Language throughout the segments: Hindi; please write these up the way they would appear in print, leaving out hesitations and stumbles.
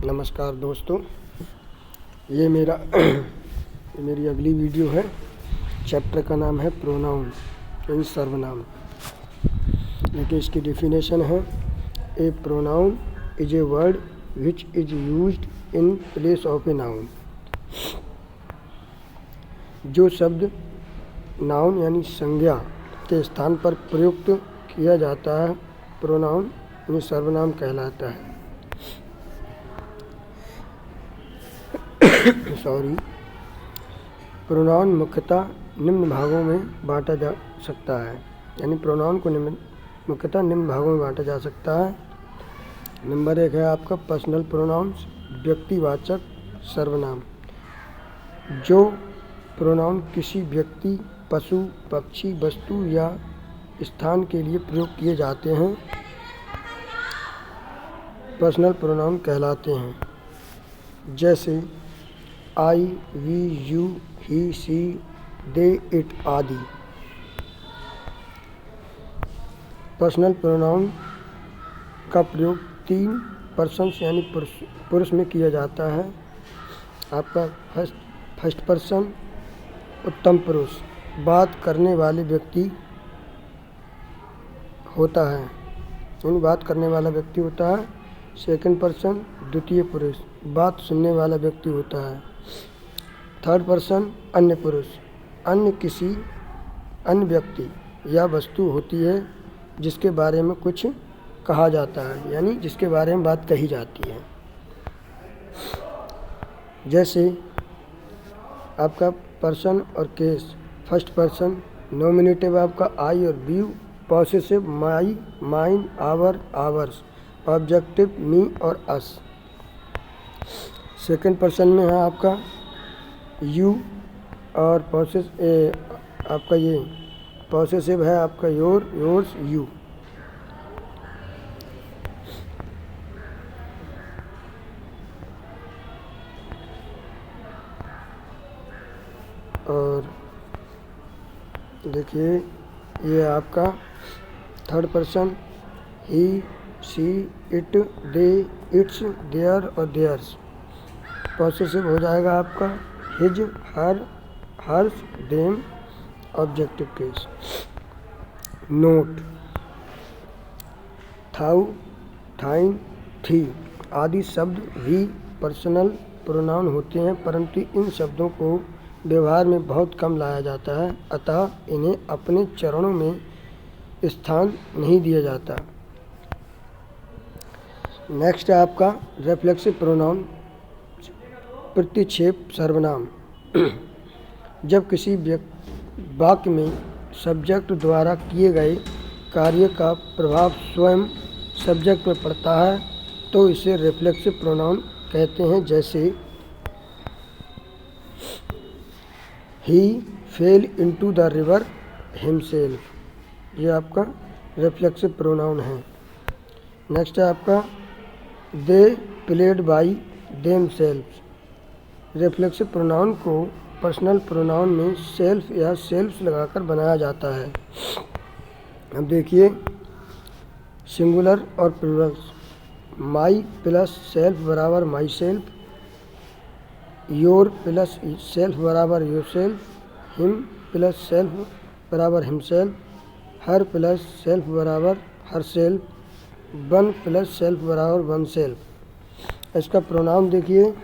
नमस्कार दोस्तों, ये मेरी अगली वीडियो है। चैप्टर का नाम है प्रोनाउन यानी सर्वनाम। देखिए इसकी डेफिनेशन है, a pronoun is a word which is used in place of a noun. जो शब्द नाउन यानी संज्ञा के स्थान पर प्रयुक्त किया जाता है, प्रोनाउन यानी सर्वनाम कहलाता है। प्रोनाउन मुख्यतः निम्न भागों में बांटा जा सकता है, यानी प्रोनाउन को मुख्यतः निम्न भागों में बांटा जा सकता है। नंबर 1 है आपका पर्सनल प्रोनाउंस, व्यक्तिवाचक सर्वनाम। जो प्रोनाउन किसी व्यक्ति, पशु, पक्षी, वस्तु या स्थान के लिए प्रयोग किए जाते हैं, पर्सनल प्रोनाउन कहलाते हैं। जैसे I, we, you, he, she, they, it आदि। पर्सनल प्रोनाउन का प्रयोग 3 पर्सन्स यानी पुरुष में किया जाता है। आपका फर्स्ट पर्सन उत्तम पुरुष, बात करने वाले व्यक्ति होता है, यानी बात करने वाला व्यक्ति होता है। सेकंड पर्सन द्वितीय पुरुष, बात सुनने वाला व्यक्ति होता है। थर्ड पर्सन अन्य पुरुष, किसी अन्य व्यक्ति या वस्तु होती है जिसके बारे में कुछ कहा जाता है, यानी जिसके बारे में बात कही जाती है। जैसे आपका पर्सन और केस, फर्स्ट पर्सन नॉमिनेटिव आपका आई और we, possessive my, mine, our, ours, objective me और अस। सेकंड पर्सन में है आपका यू और आपका ये पॉसेसिव है आपका योर, योर्स, यू। और देखिए ये आपका third person he, she, it, they, its, their और देयर्स। पॉसेसिव हो जाएगा आपका his, her, hers, them, objective case. Note, thou, thine, thee आदि शब्द भी पर्सनल प्रोनाउन होते हैं, परंतु इन शब्दों को व्यवहार में बहुत कम लाया जाता है, अतः इन्हें अपने चरणों में स्थान नहीं दिया जाता। नेक्स्ट है आपका रिफ्लेक्सिव प्रोनाउन, प्रतिक्षेप सर्वनाम। जब किसी वाक्य में सब्जेक्ट द्वारा किए गए कार्य का प्रभाव स्वयं सब्जेक्ट पर पड़ता है तो इसे रिफ्लेक्सिव प्रोनाउन कहते हैं। जैसे he fell into the river himself, ये आपका रिफ्लेक्सिव प्रोनाउन है। नेक्स्ट है आपका they played by themselves. Reflexive pronoun को पर्सनल प्रोनाउन में सेल्फ या सेल्फ्स लगाकर बनाया जाता है। अब देखिए सिंगुलर और प्लूरल्स, माई प्लस सेल्फ बराबर my self, your plus self बराबर your self, him plus self बराबर हिमसेल्फ, हर प्लस सेल्फ बराबर her self, one plus self बराबर वन सेल्फ। इसका प्रोनाउन देखिए,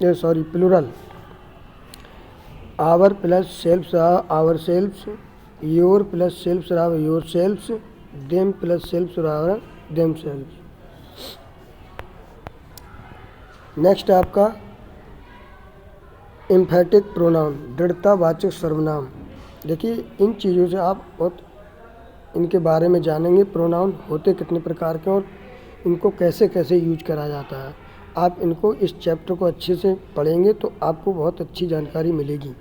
plural, our plus self our selfs, your plus self बराबर your selfs, them plus self बराबर देम सेल्फ्स। नेक्स्ट आपका एम्फेटिक प्रोनाउन, दृढ़तावाचक सर्वनाम। देखिए इन चीज़ों से आप बहुत इनके बारे में जानेंगे, प्रोनाउन होते कितने प्रकार के और इनको कैसे कैसे यूज करा जाता है। आप इनको इस चैप्टर को अच्छे से पढ़ेंगे तो आपको बहुत अच्छी जानकारी मिलेगी।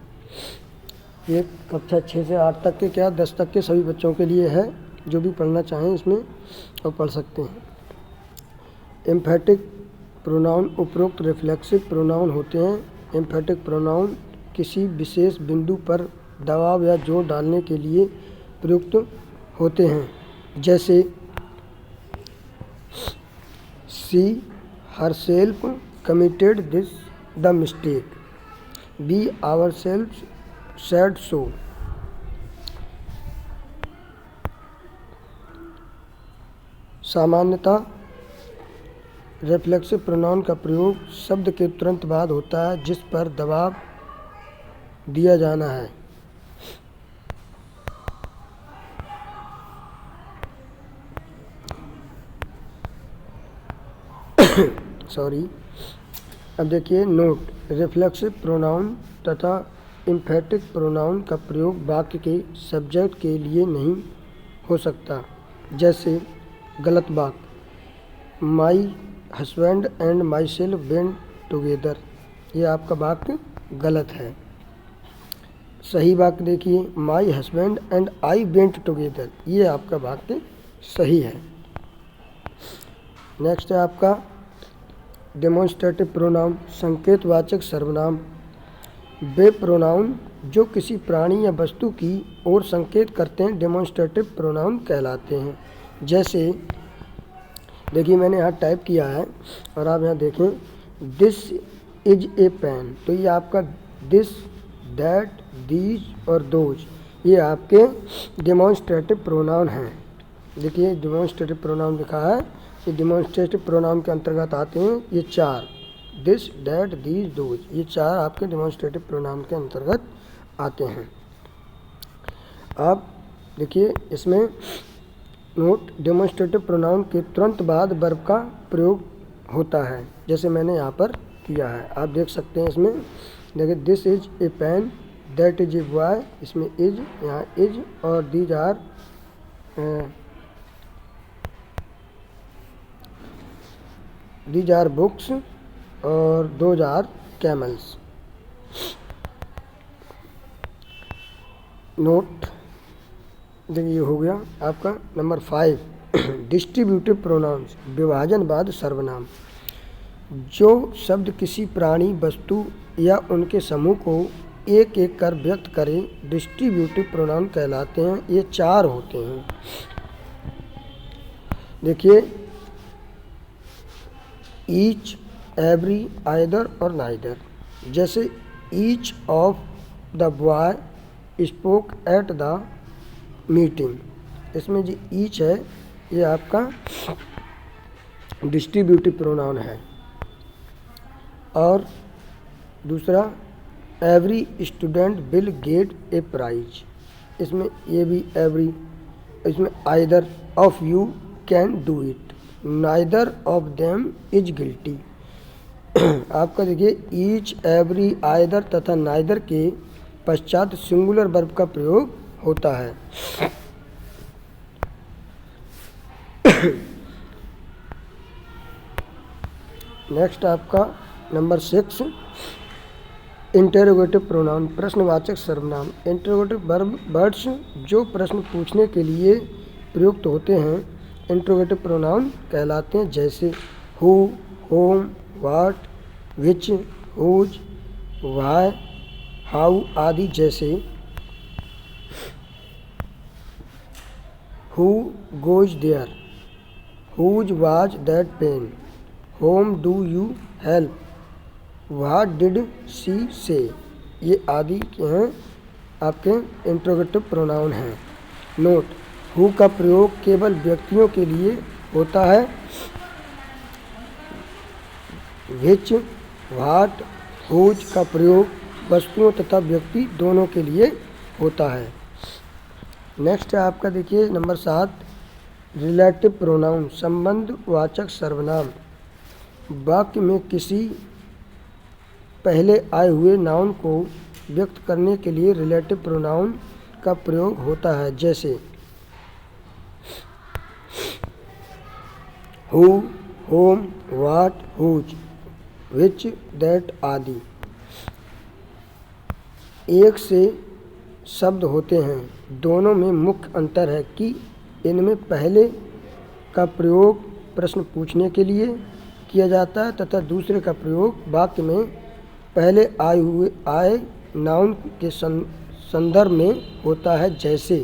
ये कक्षा 6 से 8 तक के 10 तक के सभी बच्चों के लिए है, जो भी पढ़ना चाहें इसमें और पढ़ सकते हैं। एम्फेटिक प्रोनाउन उपरोक्त रिफ्लेक्सिव प्रोनाउन होते हैं। एम्फेटिक प्रोनाउन किसी विशेष बिंदु पर दबाव या जोर डालने के लिए प्रयुक्त होते हैं। जैसे she herself committed this the mistake. We ourselves said so. सामान्यतः रिफ्लेक्सिव प्रोनाउन का प्रयोग शब्द के तुरंत बाद होता है जिस पर दबाव दिया जाना है। अब देखिए नोट, रिफ्लेक्सिव प्रोनाउन तथा एम्फेटिक प्रोनाउन का प्रयोग वाक्य के सब्जेक्ट के लिए नहीं हो सकता। जैसे गलत वाक्य, my husband and my self went together, ये आपका वाक्य गलत है। सही वाक्य देखिए, my husband and I went together, ये आपका वाक्य सही है। नेक्स्ट है आपका डेमोन्स्ट्रेटिव प्रोनाउन, संकेतवाचक सर्वनाम। वे प्रोनाउन जो किसी प्राणी या वस्तु की ओर संकेत करते हैं डेमोन्स्ट्रेटिव प्रोनाउन कहलाते हैं। जैसे देखिए मैंने यहाँ टाइप किया है और आप यहाँ देखें, दिस इज ए पेन, तो ये आपका दिस, दैट, दीज और दोज, ये आपके डेमोन्स्ट्रेटिव प्रोनाउन हैं। देखिए डेमोन्स्ट्रेटिव प्रोनाउन लिखा है, ये डेमोन्स्ट्रेटिव प्रोनाउन के अंतर्गत आते हैं। ये चार, दिस, दैट, दीज, दोज, ये चार आपके डेमोन्स्ट्रेटिव प्रोनाउन के अंतर्गत आते हैं। आप देखिए इसमें नोट, डेमोन्स्ट्रेटिव प्रोनाउन के तुरंत बाद वर्ब का प्रयोग होता है, जैसे मैंने यहाँ पर किया है। आप देख सकते हैं इसमें, देखिए this is a pen, that is a boy, इसमें इज, यहाँ इज, और दीज आर बुक्स और दोज आर कैमल्स। नोट देखिए ये हो गया आपका नंबर 5, डिस्ट्रीब्यूटिव प्रोनाउंस, विभाजनवाद सर्वनाम। जो शब्द किसी प्राणी, वस्तु या उनके समूह को एक एक कर व्यक्त करें डिस्ट्रीब्यूटिव प्रोनाउन कहलाते हैं। ये चार होते हैं। देखिए ईच, एवरी, आइदर और नाइदर। जैसे each of the boy spoke at the meeting, इसमें जो ईच है ये आपका डिस्ट्रीब्यूटिव प्रोनाउन है। और दूसरा every student will get a prize, इसमें ये भी एवरी, इसमें either of you can do it, neither of them is guilty. आपका देखिए ईच, एवरी, आइदर तथा नाइदर के पश्चात सिंगुलर वर्ब का प्रयोग होता है। नेक्स्ट आपका नंबर 6, इंटेरोगेटिव प्रोनाउन, प्रश्नवाचक सर्वनाम। इंटेरोगेटिव वर्ड्स जो प्रश्न पूछने के लिए प्रयुक्त होते हैं इंटेरोगेटिव प्रोनाउन कहलाते हैं। जैसे who, whom, what, which, whose, why, how आदि। जैसे who goes there, whose was that pen, whom do you help, what did she say, ये आदि के हैं आपके इंटेरोगेटिव प्रोनाउन हैं। नोट, हु का प्रयोग केवल व्यक्तियों के लिए होता है। विच, व्हाट, हुज का प्रयोग वस्तुओं तथा व्यक्ति दोनों के लिए होता है। नेक्स्ट है आपका देखिए नंबर 7, रिलेटिव प्रोनाउन, संबंधवाचक सर्वनाम। वाक्य में किसी पहले आए हुए नाउन को व्यक्त करने के लिए रिलेटिव प्रोनाउन का प्रयोग होता है। जैसे who, whom, what, whose, which, that आदि। एक से शब्द होते हैं, दोनों में मुख्य अंतर है कि इनमें पहले का प्रयोग प्रश्न पूछने के लिए किया जाता है तथा दूसरे का प्रयोग वाक्य में पहले आए नाउन के संदर्भ में होता है। जैसे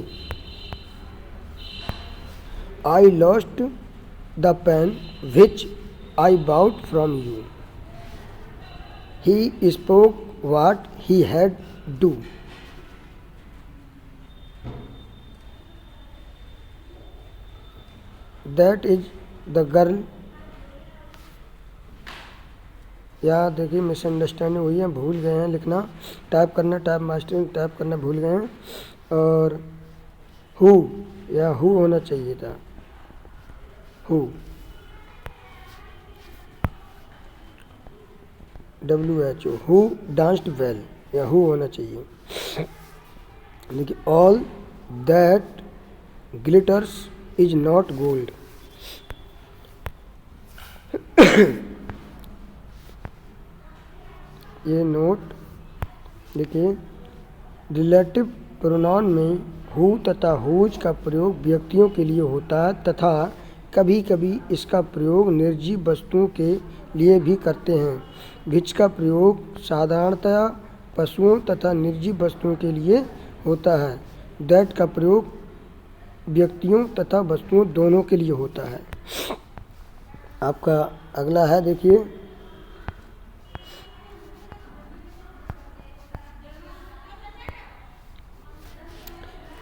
I lost the pen which I bought from you, He spoke what he had do. That is the girl. यहाँ देखिए मिसअंडरस्टैंडिंग हुई है, भूल गए हैं लिखना, टाइप करना, टाइप मास्टरिंग टाइप करना भूल गए हैं। और हु या हु होना चाहिए था, who, WHO, who danced well या हु होना चाहिए। देखिए all that glitters is not gold. ये नोट देखिए, रिलेटिव प्रोनाउन में हु तथा हुज का प्रयोग व्यक्तियों के लिए होता है तथा कभी कभी इसका प्रयोग निर्जीव वस्तुओं के लिए भी करते हैं। विच का प्रयोग साधारणतया पशुओं तथा निर्जीव वस्तुओं के लिए होता है। दैट का प्रयोग व्यक्तियों तथा वस्तुओं दोनों के लिए होता है। आपका अगला है देखिए,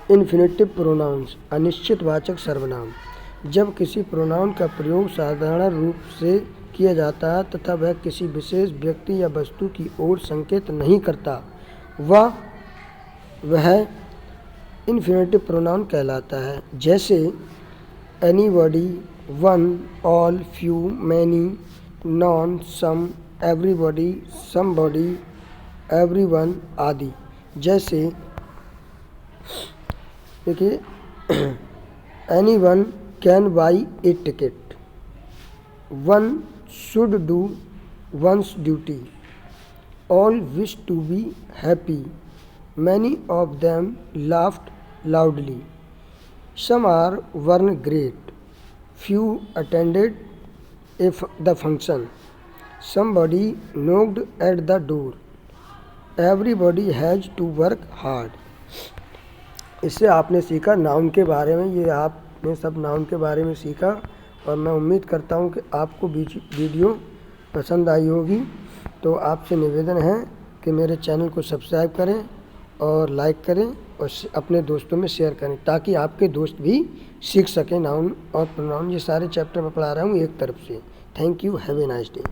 इन्फिनेटिव प्रोनाउंस, अनिश्चितवाचक सर्वनाम। जब किसी प्रोनाउन का प्रयोग साधारण रूप से किया जाता है तथा वह किसी विशेष व्यक्ति या वस्तु की ओर संकेत नहीं करता, वह इन्फिनेटिव प्रोनाउन कहलाता है। जैसे anybody, one, all, few, many, none, some, everybody, somebody, everyone आदि। जैसे देखिए, anyone can buy a ticket, one should do one's duty, all wish to be happy, many of them laughed loudly, some are weren't great, few attended the function, somebody knocked at the door, everybody has to work hard। इससे आपने सीखा नाउन के बारे में, ये आपने सब नाउन के बारे में सीखा और मैं उम्मीद करता हूँ कि आपको वीडियो पसंद आई होगी। तो आपसे निवेदन है कि मेरे चैनल को सब्सक्राइब करें और लाइक करें और अपने दोस्तों में शेयर करें ताकि आपके दोस्त भी सीख सकें नाउन और प्रोनाउन। ये सारे चैप्टर मैं पढ़ा रहा हूँ एक तरफ से। Thank you, have a nice day.